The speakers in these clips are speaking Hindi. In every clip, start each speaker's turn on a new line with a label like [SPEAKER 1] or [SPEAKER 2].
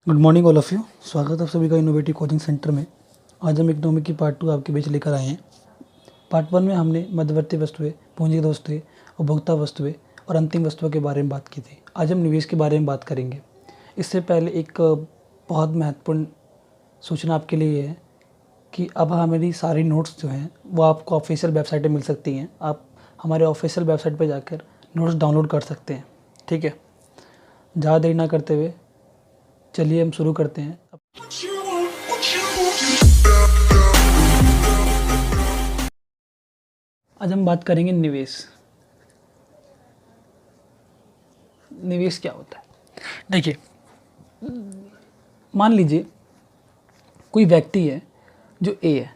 [SPEAKER 1] Good morning all of you. स्वागत है आप सभी का इनोवेटिव कोचिंग सेंटर में। आज हम इकोनॉमिक की पार्ट 2 आपके बीच लेकर आए हैं। पार्ट 1 में हमने मध्यवर्ती वस्तुएं, पूंजीगत वस्तुएं, उपभोक्ता वस्तुएं और अंतिम वस्तुओं के बारे में बात की थी। आज हम निवेश के बारे में बात करेंगे। इससे पहले एक बहुत महत्वपूर्ण सूचना आपके लिए है कि अब हमारी सारी नोट्स जो हैं वो आपको ऑफिशियल वेबसाइट पर मिल सकती हैं। आप हमारे ऑफिशियल वेबसाइट पर जाकर नोट्स डाउनलोड कर सकते हैं। ठीक है, ज़्यादा देरी ना करते हुए चलिए हम शुरू करते हैं। आज हम बात करेंगे निवेश। निवेश क्या होता है? देखिए, मान लीजिए कोई व्यक्ति है जो ए है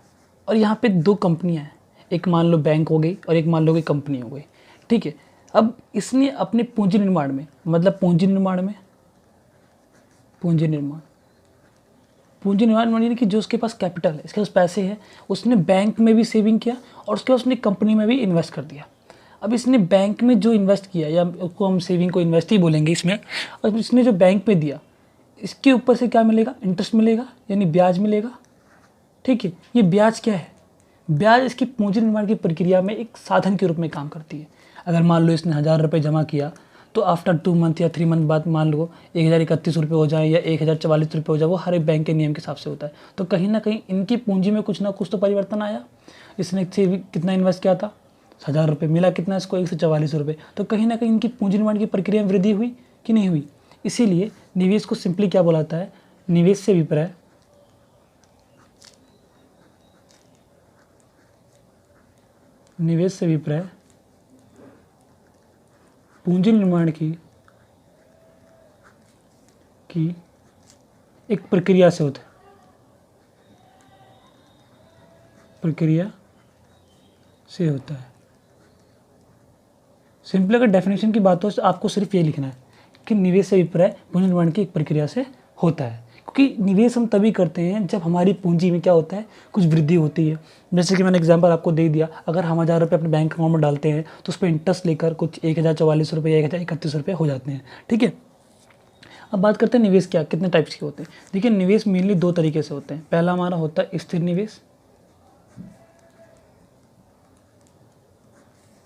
[SPEAKER 1] और यहाँ पे दो कंपनियां हैं। एक मान लो बैंक हो गई और एक मान लो कोई कंपनी हो गई। ठीक है, अब इसने अपने पूंजी निर्माण में, मतलब पूंजी निर्माण यानी कि जो उसके पास कैपिटल है, इसके पास पैसे हैं, उसने बैंक में भी सेविंग किया और उसके बाद उसने कंपनी में भी इन्वेस्ट कर दिया। अब इसने बैंक में जो इन्वेस्ट किया, या उसको हम सेविंग को इन्वेस्ट ही बोलेंगे इसमें, और इसने जो बैंक में दिया, इसके ऊपर से क्या मिलेगा? इंटरेस्ट मिलेगा, यानी ब्याज मिलेगा। ठीक है, ये ब्याज क्या है? ब्याज इसकी पूंजी निर्माण की प्रक्रिया में एक साधन के रूप में काम करती है। अगर मान लो इसने 1000 रुपये जमा किया तो आफ्टर 2 मंथ या 3 मंथ बाद मान लो 1031 रुपये हो जाए या 1044 रुपये हो जाए, वो हर एक बैंक के नियम के हिसाब से होता है। तो कहीं ना कहीं इनकी पूंजी में कुछ ना कुछ तो परिवर्तन आया। इसने कितना इन्वेस्ट किया था? 1000 रुपये, मिला कितना इसको? 144 रुपये। तो कहीं ना कहीं इनकी पूंजी निर्माण की प्रक्रिया में वृद्धि हुई कि नहीं हुई? इसीलिए निवेश को सिंपली क्या बोलाता है? निवेश से विपर्य पूंजी निर्माण की एक प्रक्रिया से होता है। सिंपल अगर डेफिनेशन की बात हो तो आपको सिर्फ ये लिखना है कि निवेश से विपर्य पूंजी निर्माण की एक प्रक्रिया से होता है। क्योंकि निवेश हम तभी करते हैं जब हमारी पूंजी में क्या होता है? कुछ वृद्धि होती है। जैसे कि मैंने एग्जांपल आपको दे दिया, अगर हम 1000 रुपये अपने बैंक अकाउंट में डालते हैं तो उस पर इंटरेस्ट लेकर कुछ 1044 रुपये या 1031 रुपये हो जाते हैं। ठीक है, अब बात करते हैं निवेश कितने टाइप्स के होते हैं। देखिए, निवेश मेनली 2 तरीके से होते हैं। पहला हमारा होता है स्थिर निवेश,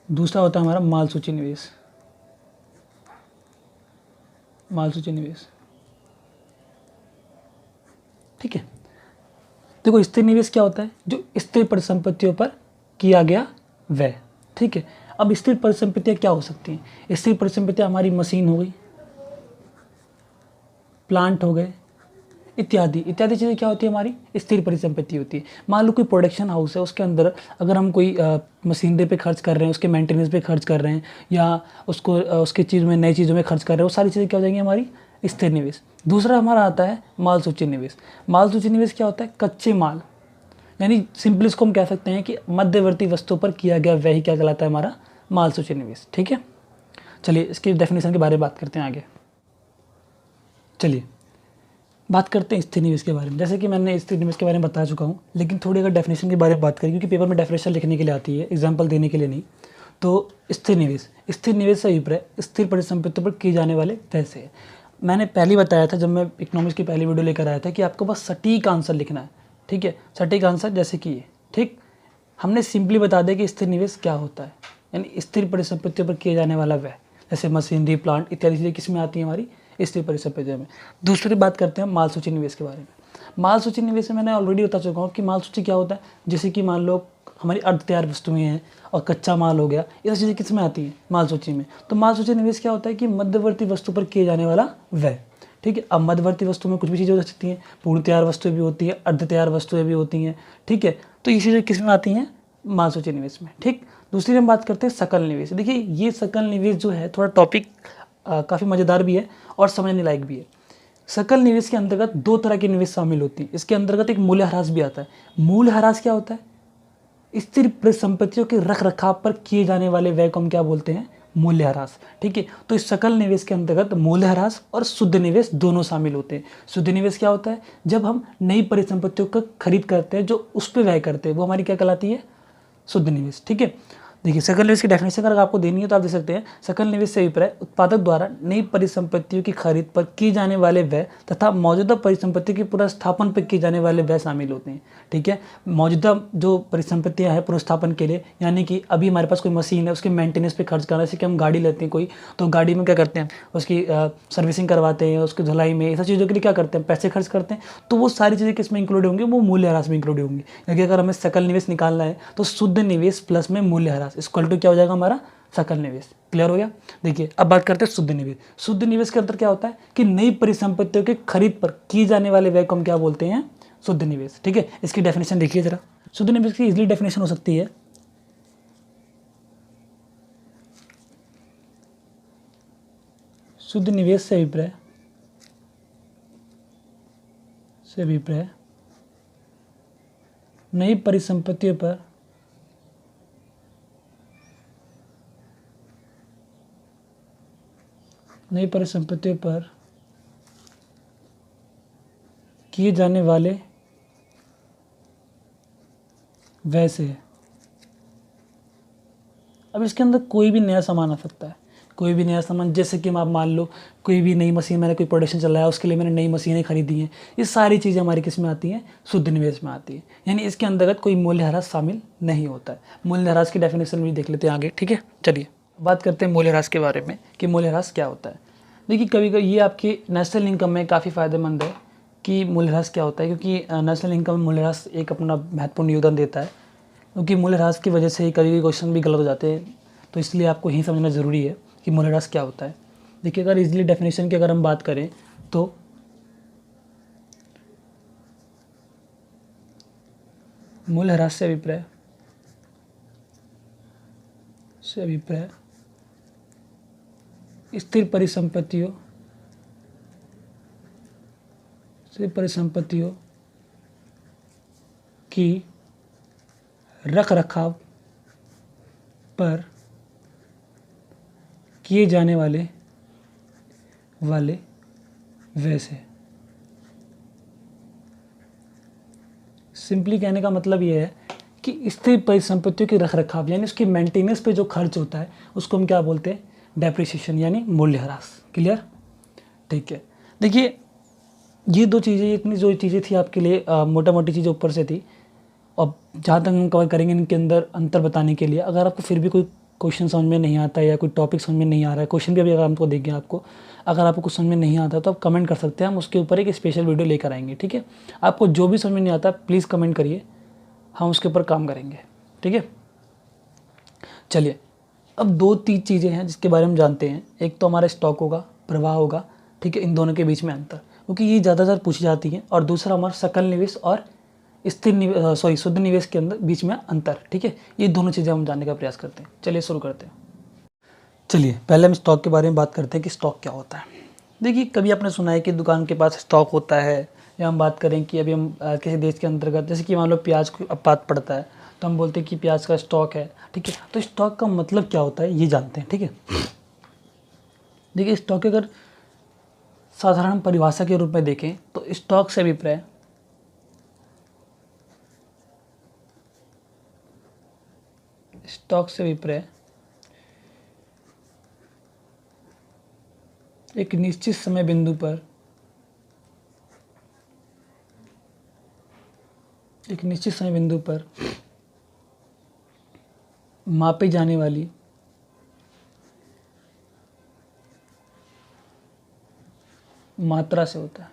[SPEAKER 1] दूसरा होता है हमारा माल सूची निवेश। ठीक है, देखो स्थिर निवेश क्या होता है? जो स्थिर परिसंपत्तियों पर किया गया व्यय। ठीक है, अब स्थिर परिसंपत्तियां क्या हो सकती हैं? स्थिर परिसंपत्तियां हमारी मशीन हो गई, प्लांट हो गए, इत्यादि चीज़ें क्या होती है? हमारी स्थिर परिसंपत्ति होती है। मान लो कोई प्रोडक्शन हाउस है, उसके अंदर अगर हम कोई मशीनरी पे खर्च कर रहे हैं, उसके मेंटेनेंस पे खर्च कर रहे हैं, या उसको उसकी चीज़ में नई चीज़ों में खर्च कर रहे हैं, वो सारी चीज़ें क्या हो जाएंगी? हमारी स्थिर निवेश। दूसरा हमारा आता है माल सूची निवेश। माल सूची निवेश क्या होता है? कच्चे माल, यानी सिंपल इसको हम कह सकते हैं कि मध्यवर्ती वस्तुओं पर किया गया व्यय क्या कहलाता है? हमारा माल सूची निवेश। ठीक है, चलिए इसकी डेफिनेशन के बारे में बात करते हैं आगे। चलिए बात करते हैं स्थिर निवेश के बारे में। जैसे कि मैंने स्थिर निवेश के बारे में बता चुका हूँ, लेकिन थोड़ी अगर डेफिनेशन के बारे में बात करें, क्योंकि पेपर में डेफिनेशन लिखने के लिए आती है, एग्जाम्पल देने के लिए नहीं। तो स्थिर निवेश से विपर्य स्थिर परिसंपत्तियों पर किए जाने वाले व्यय से है। मैंने पहले बताया था, जब मैं इकोनॉमिक्स की पहली वीडियो लेकर आया था, कि आपको बस सटीक आंसर लिखना है। ठीक है, सटीक आंसर जैसे कि ये। ठीक, हमने सिंपली बता दिया कि स्थिर निवेश क्या होता है, यानी स्थिर परिसंपत्तियों पर किए जाने वाला व्यय, जैसे मशीनरी, प्लांट इत्यादि चीज़ें किस में आती हैं? हमारी स्थिर परिसंपत्तियों में। दूसरी बात करते हैं माल सूची निवेश के बारे में। माल सूची निवेश में मैंने ऑलरेडी बता चुका हूँ कि माल सूची क्या होता है। जैसे कि मान लो हमारी अर्ध तैयार वस्तुएं हैं और कच्चा माल हो गया, ये सब चीज़ें किस में आती हैं? माल सूची में। तो माल सूची निवेश क्या होता है कि मध्यवर्ती वस्तु पर किए जाने वाला व्यय। ठीक है, अब मध्यवर्ती वस्तु में कुछ भी चीज़ें हो सकती हैं, पूर्ण तैयार वस्तुएं भी होती हैं, अर्ध तैयार वस्तुएं भी होती हैं। ठीक है, तो ये चीज़ें किस में आती हैं? माल सूची निवेश में। ठीक, दूसरी हम बात करते हैं सकल निवेश। देखिए, ये सकल निवेश जो है थोड़ा टॉपिक काफ़ी मज़ेदार भी है और समझने लायक भी है। सकल निवेश के अंतर्गत 2 तरह की निवेश शामिल होती है। इसके अंतर्गत एक मूल्यह्रास भी आता है। मूल्यह्रास क्या होता है? स्थिर परिसंपत्तियों के रख रखाव पर किए जाने वाले व्यय को हम क्या बोलते हैं? मूल्यह्रास। ठीक है, तो इस सकल निवेश के अंतर्गत मूल्यह्रास और शुद्ध निवेश दोनों शामिल होते हैं। शुद्ध निवेश क्या होता है? जब हम नई परिसंपत्तियों का खरीद करते हैं, जो उस पर व्यय करते हैं, वो हमारी क्या कहलाती है? शुद्ध निवेश। ठीक है, देखिए सकल निवेश की डेफिनेशन अगर आपको देनी है तो आप दे सकते हैं, सकल निवेश से अभिप्राय उत्पादक द्वारा नई परिसंपत्तियों की खरीद पर किए जाने वाले व्यय तथा मौजूदा परिसंपत्ति के पुनर्स्थापन पर किए जाने वाले व्यय शामिल होते हैं। ठीक है, मौजूदा जो परिसंपत्तियां हैं पुनर्स्थापन के लिए, यानी कि अभी हमारे पास कोई मशीन है उसके मेंटेनेंस पे खर्च करना, जैसे कि हम गाड़ी लेते हैं कोई, तो गाड़ी में क्या करते हैं, उसकी सर्विसिंग करवाते हैं, उसकी धुलाई में, ये सब चीज़ों के लिए क्या करते हैं, पैसे खर्च करते हैं। तो वो सारी चीज़ें किसमें इंक्लूड होंगी, वो मूल्यह्रास में इंक्लूड होंगी। क्योंकि अगर हमें सकल निवेश निकालना है तो शुद्ध निवेश प्लस में मूल्यह्रास इक्वल टू क्या हो जाएगा हमारा सकल निवेश। क्लियर हो गया। देखिए अब बात करते हैं शुद्ध निवेश। शुद्ध निवेश के अंदर क्या होता है कि नई परिसंपत्तियों की खरीद पर किए जाने वाले व्यय को हम क्या बोलते हैं, शुद्ध निवेश। ठीक है, इसकी डेफिनेशन देखिए जरा। शुद्ध निवेश की इजीली डेफिनेशन हो सकती है, शुद्ध निवेश से अभिप्राय नई परिसंपत्तियों पर किए जाने वाले व्यय से है। अब इसके अंदर कोई भी नया सामान आ सकता है, कोई भी नया सामान, जैसे कि आप मान लो कोई भी नई मशीन, मैंने कोई प्रोडक्शन चल रहा है उसके लिए मैंने नई मशीनें खरीदी हैं, ये सारी चीज़ें हमारी किस में आती हैं, शुद्ध निवेश में आती है। यानी इसके अंतर्गत कोई मूल्यह्रास शामिल नहीं होता है। मूल्यह्रास की डेफिनेशन भी देख लेते हैं आगे। ठीक है, चलिए बात करते हैं मूल्यह्रास के बारे में कि मूल्यह्रास क्या होता है। देखिए कभी कभी ये आपकी नेशनल इनकम में काफ़ी फ़ायदेमंद है कि मूल्यह्रास क्या होता है, क्योंकि नेशनल इनकम में मूल्यह्रास एक अपना महत्वपूर्ण योगदान देता है। क्योंकि मूल्यह्रास की वजह से ही कभी क्वेश्चन भी गलत हो जाते हैं, तो इसलिए आपको ही समझना ज़रूरी है कि मूल्यह्रास क्या होता है। देखिए अगर इजीली डेफिनेशन की अगर हम बात करें तो मूल्यह्रास से अभिप्राय स्थिर परिसंपत्तियों की रख रखाव पर किए जाने वाले व्यय से। सिंपली कहने का मतलब ये है कि स्थिर परिसंपत्तियों की रख रखाव यानी उसकी मेंटेनेंस पे जो खर्च होता है उसको हम क्या बोलते हैं, डेप्रिसिएशन यानी मूल्यह्रास। क्लियर। ठीक है, देखिए ये दो चीज़ें, इतनी जो चीज़ें थी आपके लिए मोटा मोटी चीज़ें ऊपर से थी। अब जहाँ तक हम कवर करेंगे इनके अंदर अंतर बताने के लिए, अगर आपको फिर भी कोई क्वेश्चन समझ में नहीं आता है या कोई टॉपिक समझ में नहीं आ रहा है, क्वेश्चन भी अभी अगर हमको देंगे आपको, अगर आपको कुछ समझ में नहीं आता तो आप कमेंट कर सकते हैं, हम उसके ऊपर एक स्पेशल वीडियो लेकर आएंगे। ठीक है, आपको जो भी समझ में नहीं आता प्लीज़ कमेंट करिए, हम उसके ऊपर काम करेंगे। ठीक है, चलिए अब दो तीन चीज़ें हैं जिसके बारे में जानते हैं। एक तो हमारा स्टॉक होगा, प्रवाह होगा। ठीक है, इन दोनों के बीच में अंतर, क्योंकि ये ज़्यादातर पूछी जाती हैं। और दूसरा हमारा सकल निवेश और शुद्ध निवेश के अंदर बीच में अंतर। ठीक है, ये दोनों चीज़ें हम जानने का प्रयास करते हैं। चलिए शुरू करते हैं। चलिए पहले हम स्टॉक के बारे में बात करते हैं कि स्टॉक क्या होता है। देखिए कभी आपने सुना है कि दुकान के पास स्टॉक होता है, या हम बात करें कि अभी हम किसी देश के अंतर्गत, जैसे कि मान लो प्याज को आपात पड़ता है तो हम बोलते हैं कि प्याज का स्टॉक है। ठीक है, तो स्टॉक का मतलब क्या होता है ये जानते हैं। ठीक है, देखिए स्टॉक की अगर साधारण परिभाषा के रूप में देखें तो स्टॉक से अभिप्राय एक निश्चित समय बिंदु पर मापी जाने वाली मात्रा से होता है।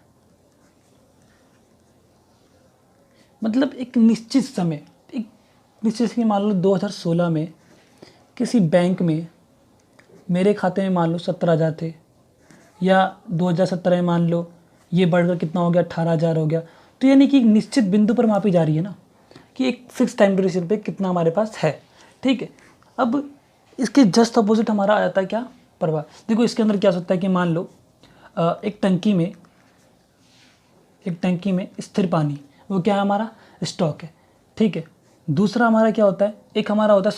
[SPEAKER 1] मतलब एक निश्चित समय, मान लो 2016 में किसी बैंक में मेरे खाते में मान लो 17,000 थे, या 2017 में मान लो ये बढ़कर कितना हो गया, 18,000 हो गया। तो यानी कि एक निश्चित बिंदु पर मापी जा रही है ना, कि एक फिक्स टाइम ड्यूरेशन पे कितना हमारे पास है। ठीक है, अब इसके जस्ट अपोजिट हमारा आ जाता है क्या, प्रवाह। देखो इसके अंदर क्या हो सकता है कि मान लो एक टंकी में स्थिर पानी, वो क्या है, हमारा स्टॉक है। ठीक है, दूसरा हमारा क्या होता है, एक हमारा होता है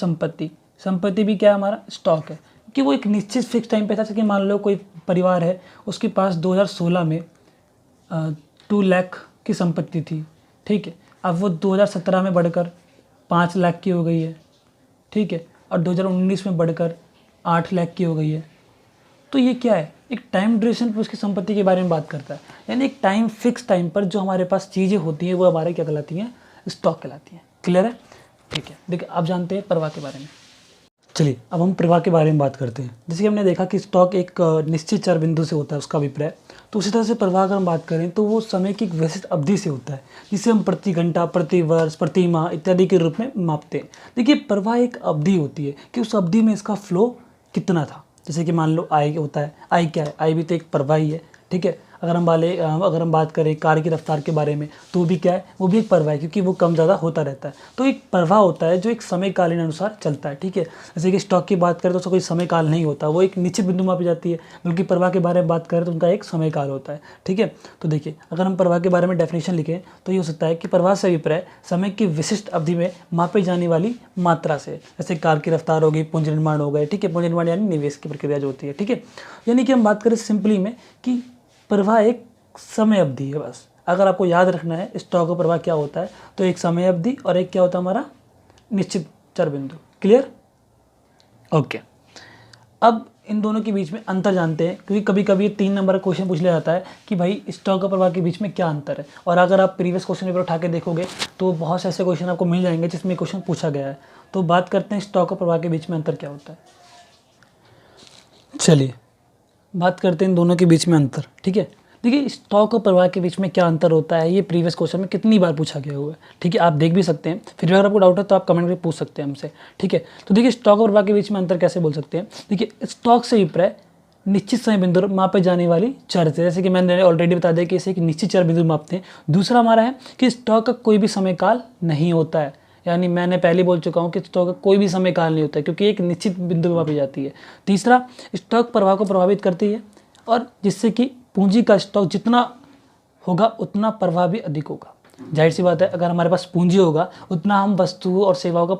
[SPEAKER 1] संपत्ति भी क्या है, हमारा स्टॉक है, कि वो एक निश्चित फिक्स टाइम पे था। जैसे कि मान लो कोई परिवार है, उसके पास 2016 में 2 लाख की संपत्ति थी। ठीक है, अब वो 2017 में बढ़कर 5 लाख की हो गई है। ठीक है, और 2019 में बढ़कर 8 लाख की हो गई है। तो ये क्या है, एक टाइम ड्यूरेशन पर उसकी संपत्ति के बारे में बात करता है, यानी एक टाइम फिक्स टाइम पर जो हमारे पास चीज़ें होती हैं वो हमारे क्या कहलाती हैं, स्टॉक कहलाती हैं। क्लियर है? ठीक है, देखिए आप जानते हैं प्रवाह के बारे में। चलिए अब हम प्रवाह के बारे में बात करते हैं। जैसे कि हमने देखा कि स्टॉक एक निश्चित चर बिंदु से होता है उसका अभिप्राय, तो उसी तरह से प्रवाह अगर हम बात करें तो वो समय की एक विशिष्ट अवधि से होता है, जिसे हम प्रति घंटा, प्रति वर्ष, प्रति माह इत्यादि के रूप में मापते हैं। देखिए प्रवाह एक अवधि होती है कि उस अवधि में इसका फ्लो कितना था। जैसे कि मान लो आई होता है, आई क्या है, आई भी तो एक प्रवाह ही है। ठीक है, अगर हम बात करें कार की रफ्तार के बारे में तो वो भी क्या है, वो भी एक प्रवाह है, क्योंकि वो कम ज़्यादा होता रहता है। तो एक प्रवाह होता है जो एक समय कालीन अनुसार चलता है। ठीक है, जैसे कि स्टॉक की बात करें तो उसका कोई समय काल नहीं होता, वो एक निश्चित बिंदु मापी जाती है, बल्कि प्रवाह के बारे में बात करें तो उनका एक समय काल होता है। ठीक है, तो देखिए अगर हम प्रवाह के बारे में डेफिनेशन लिखें तो ये हो सकता है कि प्रवाह से अभिप्राय समय की विशिष्ट अवधि में मापी जाने वाली मात्रा से। जैसे कार की रफ्तार हो गई, पूंजी निर्माण हो गए। ठीक है, पूंजी निर्माण यानी निवेश की प्रक्रिया जो होती है। ठीक है, यानी कि हम बात करें सिंपली में कि प्रवाह एक समय अवधि है बस। अगर आपको याद रखना है स्टॉक और प्रवाह क्या होता है, तो एक समय अवधि और एक क्या होता है हमारा निश्चित चर बिंदु। क्लियर? ओके, अब इन दोनों के बीच में अंतर जानते हैं, क्योंकि कभी कभी 3 नंबर का क्वेश्चन पूछ लिया जाता है कि भाई स्टॉक और प्रवाह के बीच में क्या अंतर है। और अगर आप प्रीवियस क्वेश्चन पेपर उठा के देखोगे तो बहुत से ऐसे क्वेश्चन आपको मिल जाएंगे जिसमें क्वेश्चन पूछा गया है। तो बात करते हैं स्टॉक और प्रवाह के बीच में अंतर क्या होता है। चलिए बात करते हैं इन दोनों के बीच में अंतर। ठीक है, देखिए स्टॉक और प्रवाह के बीच में क्या अंतर होता है, ये प्रीवियस क्वेश्चन में कितनी बार पूछा गया हुआ है। ठीक है, आप देख भी सकते हैं, फिर भी अगर आपको डाउट है तो आप कमेंट में पूछ सकते हैं हमसे। ठीक है, तो देखिए स्टॉक और प्रवाह के बीच में अंतर कैसे बोल सकते हैं। देखिए स्टॉक से अभिप्राय निश्चित समय बिंदु पर मापे जाने वाली चर से, जैसे कि मैंने ऑलरेडी बता दिया कि इसे एक निश्चित चर बिंदु मापते हैं। दूसरा हमारा है कि स्टॉक का कोई भी समय काल नहीं होता है, यानी मैंने पहले बोल चुका हूँ कि स्टॉक का कोई भी समय काल नहीं होता है, क्योंकि एक निश्चित बिंदु पर मापी जाती है। तीसरा, स्टॉक प्रवाह को प्रभावित करती है, और जिससे कि पूंजी का स्टॉक जितना होगा उतना प्रवाह भी अधिक होगा। जाहिर सी बात है, अगर हमारे पास पूंजी होगा उतना हम वस्तुओं और सेवाओं का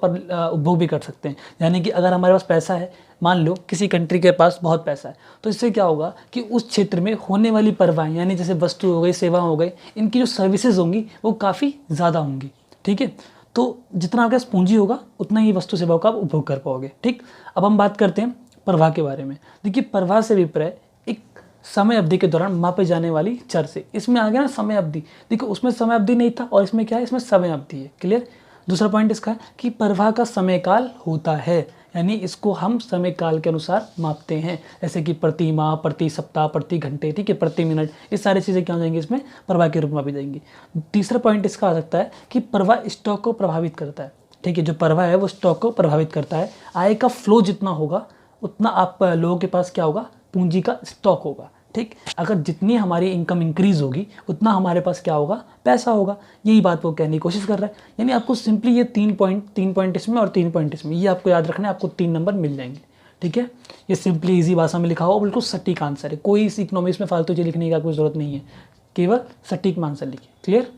[SPEAKER 1] उपभोग भी कर सकते हैं। यानी कि अगर हमारे पास पैसा है, मान लो किसी कंट्री के पास बहुत पैसा है, तो इससे क्या होगा कि उस क्षेत्र में होने वाली प्रवाह, यानी जैसे वस्तु हो गई, सेवा हो गई, इनकी जो सर्विसेज होंगी वो काफ़ी ज़्यादा होंगी। ठीक है, तो जितना आपके पास पूंजी होगा उतना ही वस्तु सेवाओं का आप उपभोग कर पाओगे। ठीक, अब हम बात करते हैं प्रवाह के बारे में। देखिए प्रवाह से अभिप्राय एक समय अवधि के दौरान मापे जाने वाली चर से। इसमें आ गया ना समय अवधि, देखो उसमें समय अवधि नहीं था और इसमें क्या है, इसमें समय अवधि है। क्लियर? दूसरा पॉइंट इसका है कि प्रवाह का समय काल होता है, यानी इसको हम समय काल के अनुसार मापते हैं, जैसे कि प्रति माह, प्रति सप्ताह, प्रति घंटे। ठीक है, प्रति मिनट, ये सारी चीज़ें क्या हो जाएंगी, इसमें प्रवाह के रूप में मापी जाएंगी। तीसरा पॉइंट इसका आ सकता है कि प्रवाह स्टॉक को प्रभावित करता है। ठीक है, जो प्रवाह है वो स्टॉक को प्रभावित करता है। आय का फ्लो जितना होगा उतना आप लोगों के पास क्या होगा, पूंजी का स्टॉक होगा। ठीक, अगर जितनी हमारी इनकम इंक्रीज होगी उतना हमारे पास क्या होगा, पैसा होगा। यही बात वो कहने की कोशिश कर रहा है। यानी आपको सिंपली ये 3 पॉइंट इसमें और 3 पॉइंट इसमें, ये आपको याद रखना है, आपको 3 नंबर मिल जाएंगे। ठीक है, ये सिंपली इजी भाषा में लिखा हुआ, बिल्कुल सटीक आंसर है। कोई इस इकोनॉमिक्स में फालतू चीज लिखने की कोई जरूरत नहीं है, केवल सटीक आंसर लिखिए। क्लियर?